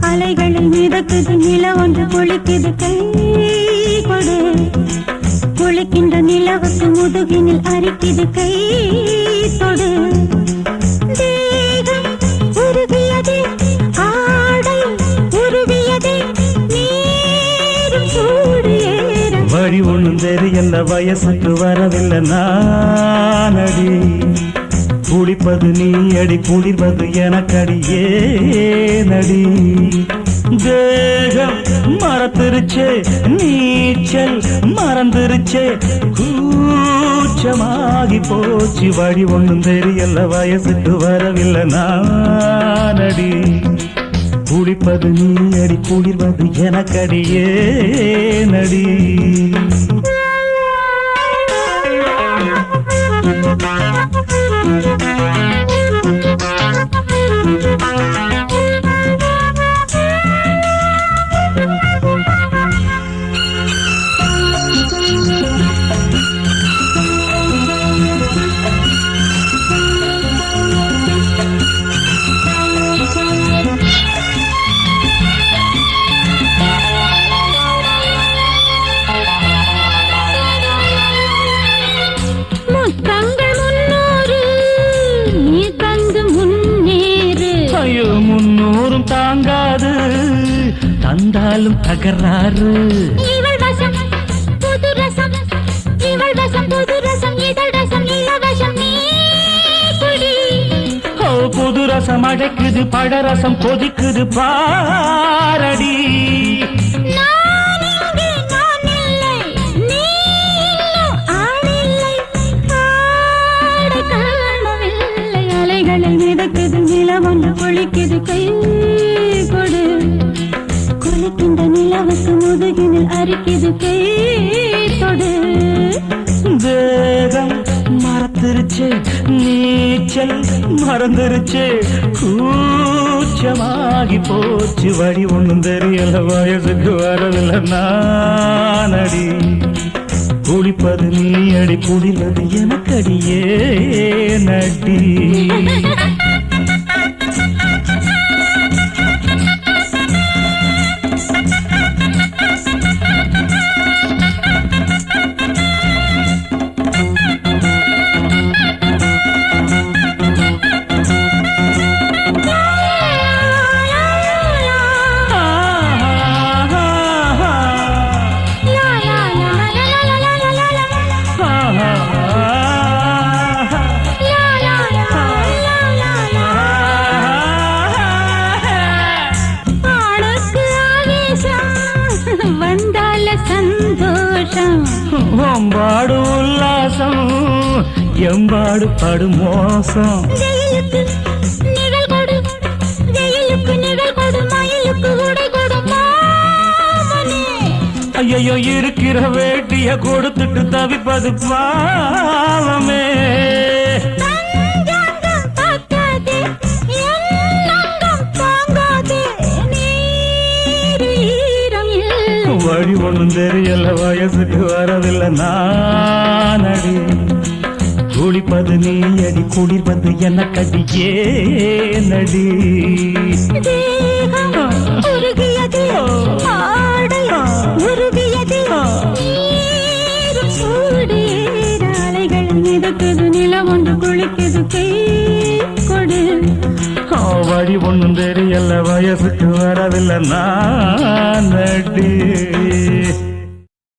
அலைகளில் மிதக்குது நில ஒன்று குளிக்குது கை கொடு குளிக்கின்ற நிலவுக்கு முதுகினில் அரிக்குது கை தொடு தேகம் உருவியதே ஆடை உருவியதே நீரும் சூடு ஏற வழி ஒண்ணும் தெரியல வயசுக்கு வரவில்லை நானடி குளிப்பது நீ அடி குளிர்வது எனக்கடியே நடி தேகம் மறந்துருச்சே நீச்சல் மறந்துருச்சே கூச்சமாகி போச்சு வழி ஒண்ணும் தெரியல வயசுக்கு வரவில்லை நானடி குளிப்பது நீ அடி குளிர்வது எனக்கடியே நடி முன்னூறும் தாங்காது தந்தாலும் தகராறு இவள் வசம் புது ரசம் இவள் வசம் புது ரசம் இதழ் ரசம் இளவசம் நீ குடி ஓ புது ரசம் அடைக்குது பழரசம் கொதிக்குது பாரடி நிலவொன்று குளிக்குது கை கொடு குளிக்கின்ற நிலவுக்கு முதுகினில் அரிக்குது கை தொடு தேகம் மறந்துருச்சு நீச்சல் மறந்துருச்சு கூச்சமாகி போச்சு வழி ஒண்ணும் தெரியல வயசுக்கு வரவில்லை நானடி குளிப்பது நீ அடி குளிர்வது எனக்கடியே நடி ஒம்பாடு உல்லாசம் எம்பாடு படு மோசம் நிழல் கொடு வெயிலுக்கு நிழல் கொடு மயிலுக்கு உடை கொடு ஐயோ இருக்கிற வேட்டிய கொடுத்துட்டு தவிப்பது பாவமே வழி ஒண்ணும் தெரியல வயசுக்கு வரவில்லை நானடி குளிப்பது நீ அடி குளிர்வது எனக்கடியே நடி மிதக்குது நில ஒன்று குளிக்குது கை கொடு வழி ஒண்ணும் தெரியல வயசுக்கு வரவில்லை நானடி